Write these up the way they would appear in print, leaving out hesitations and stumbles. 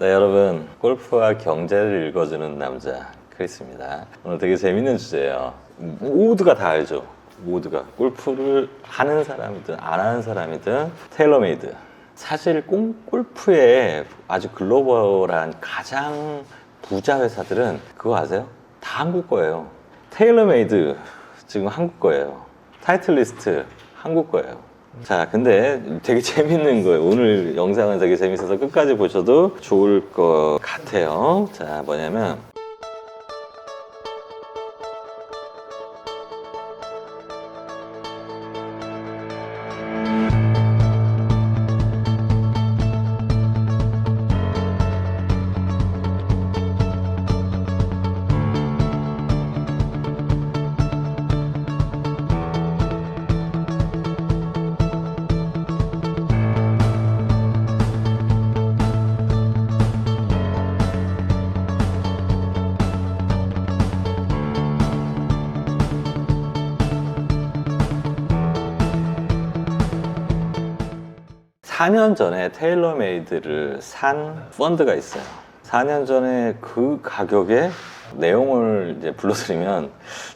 네, 여러분, 골프와 경제를 읽어주는 남자 크리스입니다. 오늘 되게 재밌는 주제예요. 모두가 다 알죠. 모두가 골프를 하는 사람이든 안 하는 사람이든 테일러메이드. 사실 골프의 아주 글로벌한 가장 부자 회사들은 그거 아세요? 다 한국 거예요. 테일러메이드 지금 한국 거예요. 타이틀리스트 한국 거예요. 자, 근데 되게 재밌는 거예요. 오늘 영상은 되게 재밌어서 끝까지 보셔도 좋을 것 같아요. 자, 뭐냐면 4년 전에 테일러메이드를 산 펀드가 있어요. 4년 전에 그 가격에 내용을 이제 불러드리면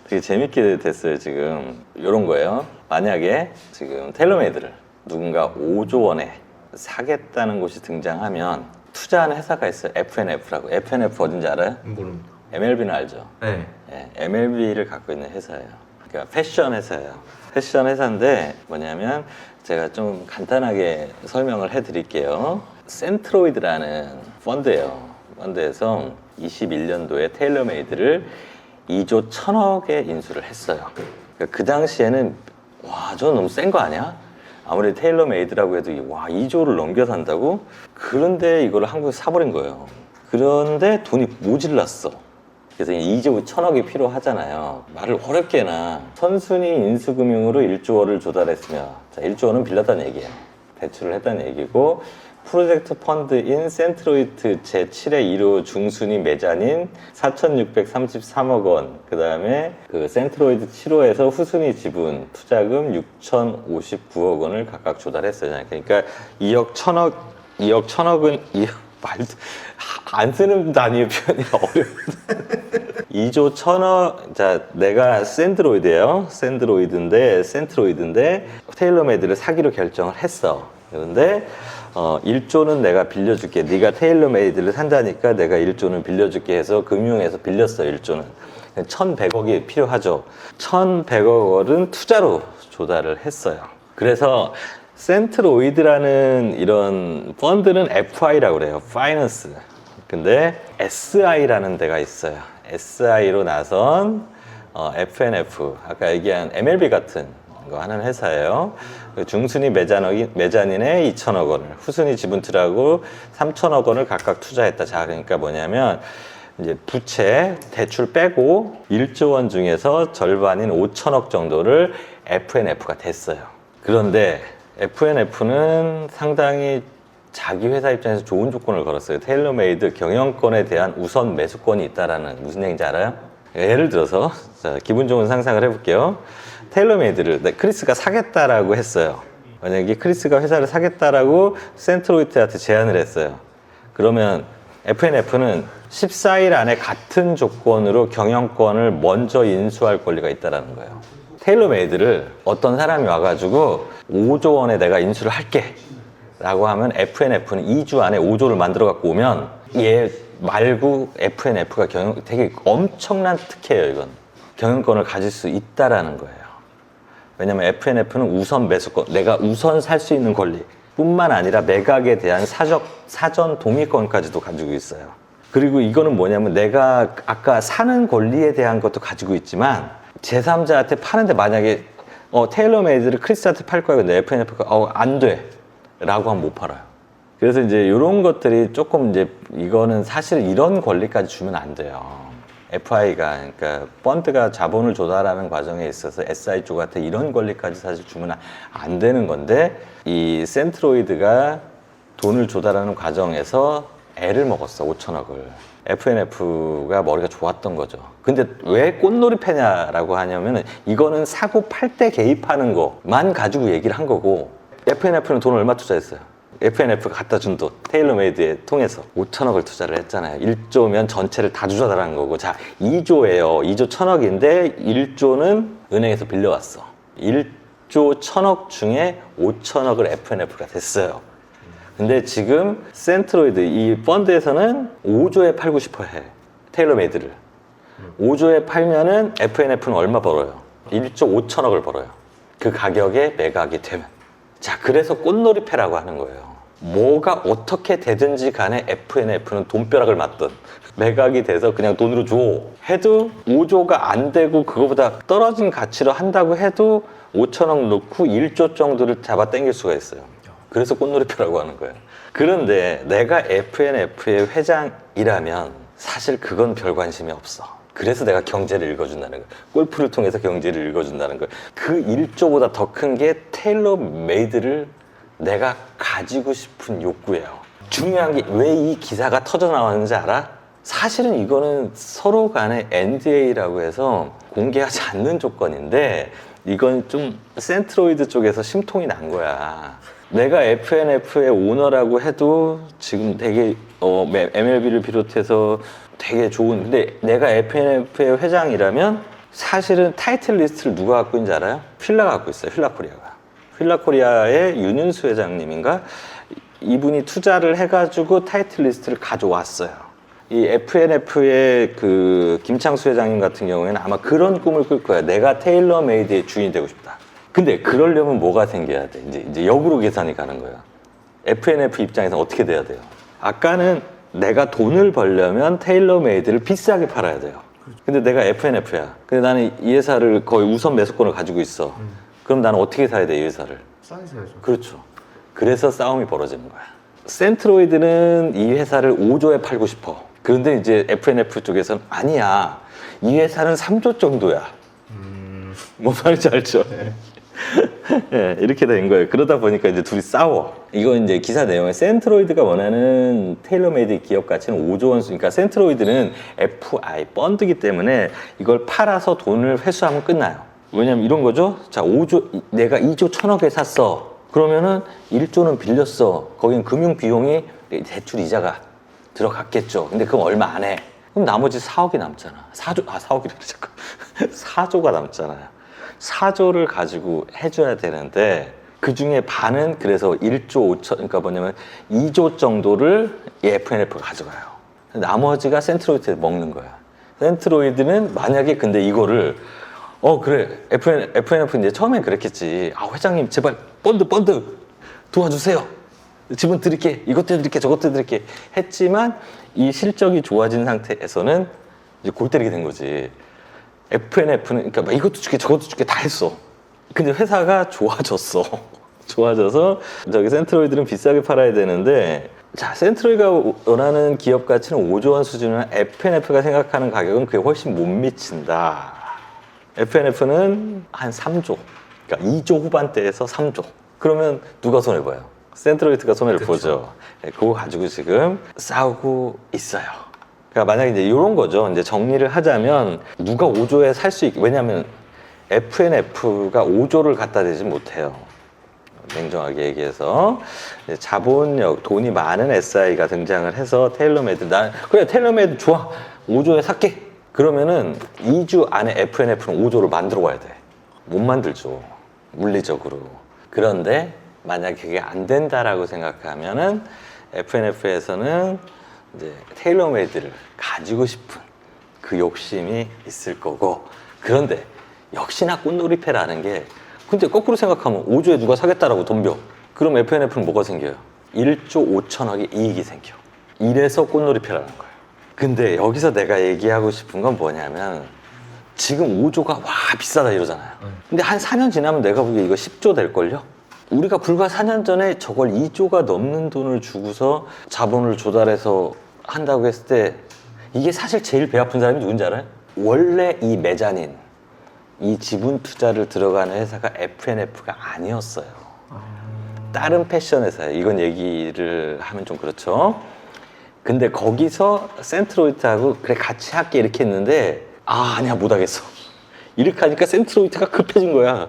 되게 재밌게 됐어요. 지금 이런 거예요. 만약에 지금 테일러메이드를 누군가 5조 원에 사겠다는 곳이 등장하면 투자하는 회사가 있어요. F&F라고. F&F 어딘지 알아요? 모릅니다. MLB는 알죠? 네. 네, MLB를 갖고 있는 회사예요. 그러니까 패션 회사예요. 패션 회사인데 뭐냐면 제가 좀 간단하게 설명을 해드릴게요. 센트로이드라는 펀드예요. 펀드에서 21년도에 테일러메이드를 2조 1000억에 인수를 했어요. 그러니까 그 당시에는 와, 저건 너무 센 거 아니야? 아무리 테일러메이드라고 해도 와, 2조를 넘겨 산다고? 그런데 이걸 한국에서 사버린 거예요. 그런데 돈이 모질랐어. 그래서 2조 1000억이 필요하잖아요. 말을 어렵게나 선순위 인수금융으로 1조 원을 조달했으며, 자, 1조 원은 빌렸다는 얘기예요. 대출을 했다는 얘기고, 프로젝트 펀드인 센트로이드 제7의 1호 중순위 매자닌 4,633억 원, 그 다음에 그 센트로이드 7호에서 후순위 지분 투자금 6,059억 원을 각각 조달했어요. 그러니까 2억 1000억은 말도 안 쓰는 단위의 표현이 어려워. 2조 1000억. 자, 내가 센트로이드예요. 센트로이드인데 테일러메이드를 사기로 결정을 했어. 그런데 1조는 내가 빌려줄게. 네가 테일러메이드를 산다니까 내가 1조는 빌려줄게 해서 금융에서 빌렸어. 1조는 1100억이 필요하죠. 1100억 원은 투자로 조달을 했어요. 그래서 센트로이드라는 이런 펀드는 FI라고 그래요. 파이낸스. 근데 SI라는 데가 있어요. SI로 나선 F&F, 아까 얘기한 MLB 같은 거 하는 회사예요. 중순위 매자닌에 2천억 원을, 후순위 지분 투자하고 3천억 원을 각각 투자했다. 자, 그러니까 뭐냐면 이제 부채, 대출 빼고 1조 원 중에서 절반인 5천억 정도를 F&F가 됐어요. 그런데 F&F는 상당히 자기 회사 입장에서 좋은 조건을 걸었어요. 테일러메이드 경영권에 대한 우선 매수권이 있다라는, 무슨 얘기인지 알아요? 예를 들어서 자, 기분 좋은 상상을 해볼게요. 테일러메이드를 크리스가 사겠다라고 했어요. 만약에 크리스가 회사를 사겠다라고 센트로이드한테 제안을 했어요. 그러면 F&F는 14일 안에 같은 조건으로 경영권을 먼저 인수할 권리가 있다라는 거예요. 테일러메이드를 어떤 사람이 와가지고 5조 원에 내가 인수를 할게 라고 하면 F&F는 2주 안에 5조를 만들어 갖고 오면 얘 말고 F&F가 되게 엄청난 특혜예요. 이건 경영권을 가질 수 있다라는 거예요. 왜냐면 F&F는 우선 매수권, 내가 우선 살 수 있는 권리 뿐만 아니라 매각에 대한 사전 동의권까지도 가지고 있어요. 그리고 이거는 뭐냐면 내가 아까 사는 권리에 대한 것도 가지고 있지만 제3자한테 파는데 만약에 테일러메이드를 크리스한테 팔 거야. 근데 F&F가 안 돼 라고 하면 못 팔아요. 그래서 이제 이런 것들이 조금 이제 이거는 사실 이런 권리까지 주면 안 돼요. FI가, 그러니까 펀드가 자본을 조달하는 과정에 있어서 SI 쪽한테 이런 권리까지 사실 주면 안 되는 건데, 이 센트로이드가 돈을 조달하는 과정에서 애를 먹었어. 5천억을. F&F가 머리가 좋았던 거죠. 근데 왜 꽃놀이 패냐라고 하냐면 이거는 사고 팔 때 개입하는 것만 가지고 얘기를 한 거고, F&F는 돈을 얼마 투자했어요? FNF가 갖다 준 돈, 테일러메이드에 통해서 5천억을 투자를 했잖아요. 1조면 전체를 다 투자하는 거고. 자, 2조예요. 2조 1,000억인데 1조는 은행에서 빌려왔어. 1조 1,000억 중에 5천억을 FNF가 됐어요. 근데 지금 센트로이드 이 펀드에서는 5조에 팔고 싶어 해. 테일러메이드를. 5조에 팔면은 FNF는 얼마 벌어요? 1조 5천억을 벌어요. 그 가격에 매각이 되면. 자, 그래서 꽃놀이패라고 하는 거예요. 뭐가 어떻게 되든지 간에 FNF는 돈벼락을 맞든 매각이 돼서 그냥 돈으로 줘 해도 5조가 안 되고 그거보다 떨어진 가치로 한다고 해도 5천억 넣고 1조 정도를 잡아 당길 수가 있어요. 그래서 꽃놀이표라고 하는 거예요. 그런데 내가 FNF의 회장이라면 사실 그건 별 관심이 없어. 그래서 내가 경제를 읽어준다는 거예요. 골프를 통해서 경제를 읽어준다는 거예요. 그 1조보다 더 큰 게 테일러메이드를 내가 가지고 싶은 욕구예요. 중요한 게 왜 이 기사가 터져 나왔는지 알아? 사실은 이거는 서로 간에 NDA라고 해서 공개하지 않는 조건인데 이건 좀 센트로이드 쪽에서 심통이 난 거야. 내가 FNF의 오너라고 해도 지금 되게 MLB를 비롯해서 되게 좋은, 근데 내가 FNF의 회장이라면 사실은 타이틀 리스트를 누가 갖고 있는지 알아요? 휠라가 갖고 있어요. 휠라코리아가. 휠라코리아의 윤윤수 회장님인가? 이분이 투자를 해가지고 타이틀 리스트를 가져왔어요. 이 FNF의 그 김창수 회장님 같은 경우에는 아마 그런 꿈을 꿀 거야. 내가 테일러메이드의 주인이 되고 싶다. 근데 그러려면 뭐가 생겨야 돼? 이제 역으로 계산이 가는 거야. FNF 입장에서 어떻게 돼야 돼요? 아까는 내가 돈을 벌려면 테일러메이드를 비싸게 팔아야 돼요. 근데 내가 FNF야. 근데 나는 이 회사를 거의 우선 매수권을 가지고 있어. 그럼 나는 어떻게 사야 돼, 이 회사를? 싸게 사야죠. 그렇죠. 그래서 싸움이 벌어지는 거야. 센트로이드는 이 회사를 5조에 팔고 싶어. 그런데 이제 FNF 쪽에서는 아니야. 이 회사는 3조 정도야. 뭐 말인지 알죠? 네. 예, 이렇게 된 거예요. 그러다 보니까 이제 둘이 싸워. 이거 이제 기사 내용에 센트로이드가 원하는 테일러메이드 기업 가치는 5조 원 수. 그러니까 센트로이드는 FI 펀드기 때문에 이걸 팔아서 돈을 회수하면 끝나요. 왜냐면 이런 거죠. 자, 5조, 내가 2조 1,000억에 샀어. 그러면은 1조는 빌렸어. 거긴 금융 비용이 대출 이자가 들어갔겠죠. 근데 그건 얼마 안 해. 그럼 나머지 4억이 남잖아. 4억이래. 자꾸. 4조가 남잖아요. 4조를 가지고 해줘야 되는데 그 중에 반은 그래서 1조 5천, 그러니까 뭐냐면 2조 정도를 FNF가 가져가요. 나머지가 센트로이드에 먹는 거야. 센트로이드는 만약에 근데 이거를 그래 FNF 이제 처음엔 그랬겠지. 회장님 제발 펀드 도와주세요. 지분 드릴게, 이것도 드릴게, 저것도 드릴게 했지만 이 실적이 좋아진 상태에서는 이제 골 때리게 된 거지. FNF는 그러니까 막 이것도 줄게 저것도 줄게 다 했어. 근데 회사가 좋아졌어. 좋아져서 저기 센트로이드는 비싸게 팔아야 되는데, 자, 센트로이드가 원하는 기업 가치는 5조 원 수준이면 FNF가 생각하는 가격은 그게 훨씬 못 미친다. FNF는 한 3조, 그러니까 2조 후반대에서 3조. 그러면 누가 손해 봐요? 센트로이드가 손해를 보죠. 네, 그거 가지고 지금 싸우고 있어요. 그러니까 만약에 이제 이런 거죠. 이제 정리를 하자면 누가 5조에 살 수 있게, 왜냐하면 FNF가 5조를 갖다 대지 못해요. 냉정하게 얘기해서 자본력, 돈이 많은 SI가 등장을 해서 테일러메이드, 그래 테일러메이드 좋아, 5조에 살게. 그러면은 2주 안에 FNF는 5조를 만들어 와야 돼. 못 만들죠, 물리적으로. 그런데 만약에 그게 안 된다라고 생각하면은 FNF에서는 이제 테일러메이드를 가지고 싶은 그 욕심이 있을 거고, 그런데 역시나 꽃놀이패라는 게, 근데 거꾸로 생각하면 5조에 누가 사겠다라고 덤벼. 그럼 FNF는 뭐가 생겨요? 1조 5천억의 이익이 생겨. 이래서 꽃놀이패라는 거예요. 근데 여기서 내가 얘기하고 싶은 건 뭐냐면, 지금 5조가 와 비싸다 이러잖아요. 근데 한 4년 지나면 내가 보기에 이거 10조 될걸요? 우리가 불과 4년 전에 저걸 2조가 넘는 돈을 주고서 자본을 조달해서 한다고 했을 때, 이게 사실 제일 배 아픈 사람이 누군지 알아요? 원래 이 메자닌, 이 지분 투자를 들어가는 회사가 FNF가 아니었어요. 다른 패션 회사예요. 이건 얘기를 하면 좀 그렇죠. 근데 거기서 센트로이드하고 그래 같이 할게 이렇게 했는데, 아니야 못하겠어. 이렇게 하니까 센트로이드가 급해진 거야.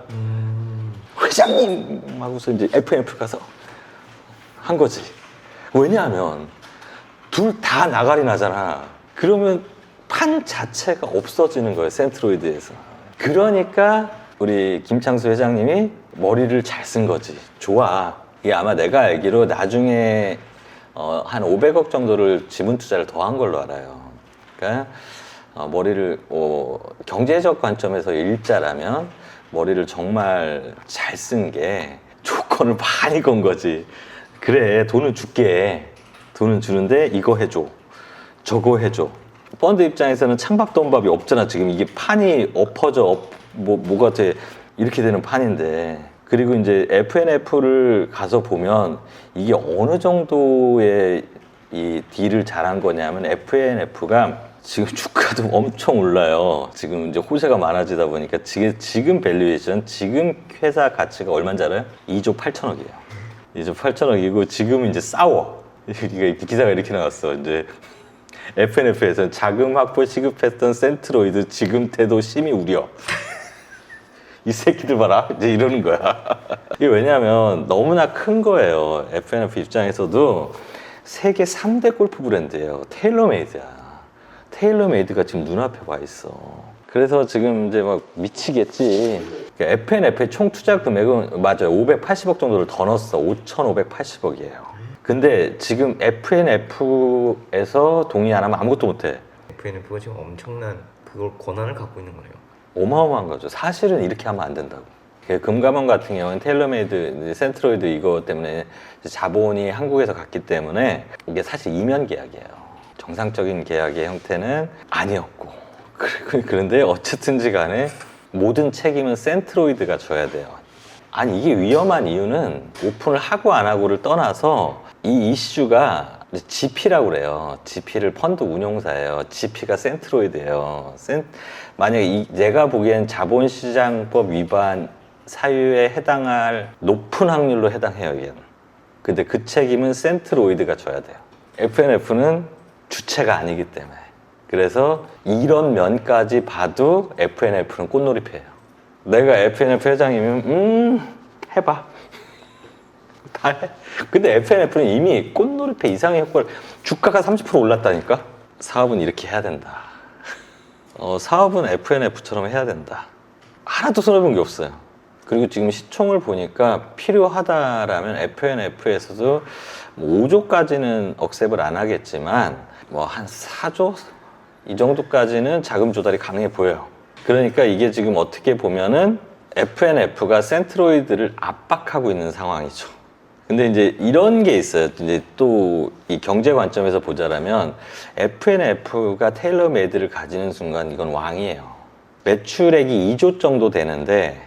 회장님 하고서 이제 FNF 가서 한 거지. 왜냐하면 둘 다 나가리 나잖아. 그러면 판 자체가 없어지는 거예요, 센트로이드에서. 그러니까 우리 김창수 회장님이 머리를 잘 쓴 거지. 좋아. 이게 아마 내가 알기로 나중에 한 500억 정도를 지분 투자를 더 한 걸로 알아요. 그러니까 머리를 경제적 관점에서 일자라면 머리를 정말 잘 쓴 게 조건을 많이 건 거지. 그래, 돈을 줄게. 돈은 주는데 이거 해줘, 저거 해줘. 펀드 입장에서는 창밥돈밥이 없잖아. 지금 이게 판이 엎어져 뭐가 돼 이렇게 되는 판인데. 그리고 이제 FNF를 가서 보면 이게 어느 정도의 이 딜을 잘한 거냐면 FNF가 지금 주가도 엄청 올라요. 지금 이제 호재가 많아지다 보니까 지금 밸류에이션, 지금 회사 가치가 얼마인지 알아요? 2조 8천억이에요. 2조 8천억이고 지금 이제 싸워. 기사가 이렇게 나왔어. 이제 FNF에서는 자금 확보 시급했던 센트로이드 지금 태도 심히 우려. 이 새끼들 봐라. 이제 이러는 거야. 이게 왜냐면 너무나 큰 거예요. FNF 입장에서도 세계 3대 골프 브랜드예요. 테일러메이드야. 테일러메이드가 지금 눈앞에 와 있어. 그래서 지금 이제 막 미치겠지. FNF의 총 투자 금액은 맞아요. 580억 정도를 더 넣었어. 5,580억이에요. 근데 지금 FNF에서 동의 안 하면 아무것도 못해. FNF가 지금 엄청난 그걸 권한을 갖고 있는 거네요. 어마어마한 거죠. 사실은 이렇게 하면 안 된다고. 금감원 같은 경우는 테일러메이드, 센트로이드 이거 때문에 자본이 한국에서 갔기 때문에 이게 사실 이면 계약이에요. 정상적인 계약의 형태는 아니었고. 그런데 어쨌든지 간에 모든 책임은 센트로이드가 져야 돼요. 아니, 이게 위험한 이유는 오픈을 하고 안 하고를 떠나서 이 이슈가 GP라고 그래요. GP를 펀드 운용사예요. GP가 센트로이드예요. 만약에 내가 보기엔 자본시장법 위반 사유에 해당할 높은 확률로 해당해요, 이게. 근데 그 책임은 센트로이드가 져야 돼요. FNF는 주체가 아니기 때문에. 그래서 이런 면까지 봐도 FNF는 꽃놀이패예요. 내가 FNF 회장이면 해봐. 다 해. 근데 FNF는 이미 꽃놀이패 이상의 효과를, 주가가 30% 올랐다니까? 사업은 이렇게 해야 된다. 사업은 FNF처럼 해야 된다. 하나도 손해본 게 없어요. 그리고 지금 시총을 보니까 필요하다라면 FNF에서도 5조까지는 억셉을 안 하겠지만 뭐 한 4조? 이 정도까지는 자금 조달이 가능해 보여요. 그러니까 이게 지금 어떻게 보면은 FNF가 센트로이드를 압박하고 있는 상황이죠. 근데 이제 이런 게 있어요. 이제 또 이 경제 관점에서 보자라면 FNF가 테일러메이드를 가지는 순간 이건 왕이에요. 매출액이 2조 정도 되는데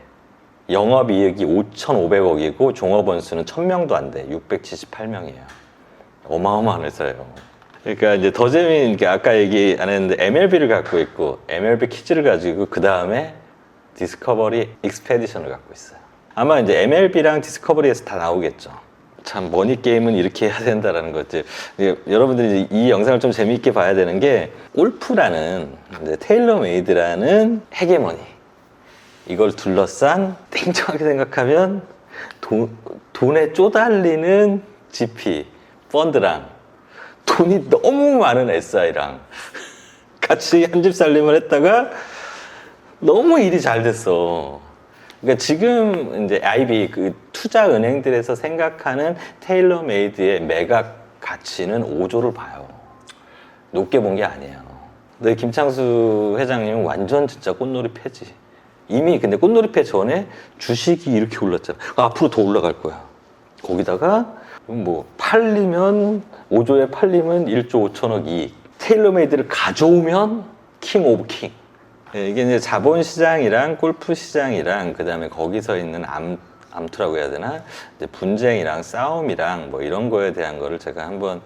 영업이익이 5,500억이고 종업원 수는 1,000명도 안 돼. 678명이에요. 어마어마한 회사예요. 그러니까 이제 더 재미있는 게 아까 얘기 안 했는데 MLB를 갖고 있고 MLB 키즈를 가지고 그 다음에 디스커버리 익스페디션을 갖고 있어요. 아마 이제 MLB랑 디스커버리에서 다 나오겠죠. 참 머니게임은 이렇게 해야 된다라는 거지. 여러분들이 이 영상을 좀 재미있게 봐야 되는 게 골프라는 이제 테일러메이드라는 헤게모니, 이걸 둘러싼 냉정하게 생각하면 돈에 쪼달리는 GP, 펀드랑 돈이 너무 많은 SI랑 같이 한 집 살림을 했다가 너무 일이 잘 됐어. 그러니까 지금 이제 IB 그 투자 은행들에서 생각하는 테일러메이드의 매각 가치는 5조를 봐요. 높게 본 게 아니에요. 근데 김창수 회장님은 완전 진짜 꽃놀이 패지. 이미 근데 꽃놀이 패 전에 주식이 이렇게 올랐잖아. 앞으로 더 올라갈 거야. 거기다가 뭐 팔리면 5조에 팔리면 1조 5천억 이익. 테일러메이드를 가져오면 킹 오브 킹. 이게 이제 자본시장이랑 골프시장이랑 그 다음에 거기서 있는 암투라고 해야 되나? 이제 분쟁이랑 싸움이랑 뭐 이런 거에 대한 거를 제가 한번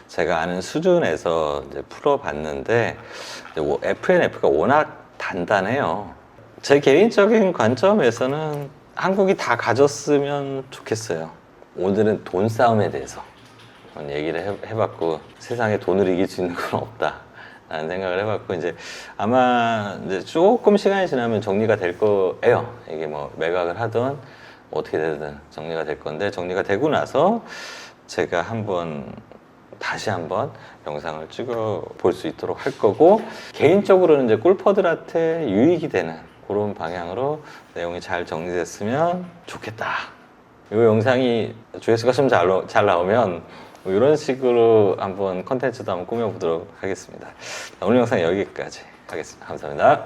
제가 아는 수준에서 이제 풀어봤는데 FNF가 워낙 단단해요. 제 개인적인 관점에서는 한국이 다 가졌으면 좋겠어요. 오늘은 돈 싸움에 대해서 얘기를 해봤고 세상에 돈을 이길 수 있는 건 없다. 라는 생각을 해봤고, 이제 아마 이제 조금 시간이 지나면 정리가 될 거예요. 이게 뭐 매각을 하든 어떻게 되든 정리가 될 건데, 정리가 되고 나서 제가 다시 한번 영상을 찍어 볼 수 있도록 할 거고, 개인적으로는 이제 골퍼들한테 유익이 되는 그런 방향으로 내용이 잘 정리됐으면 좋겠다. 이 영상이 조회수가 좀 잘 나오면 뭐 이런 식으로 한번 컨텐츠도 한번 꾸며보도록 하겠습니다. 오늘 영상 여기까지 하겠습니다. 감사합니다.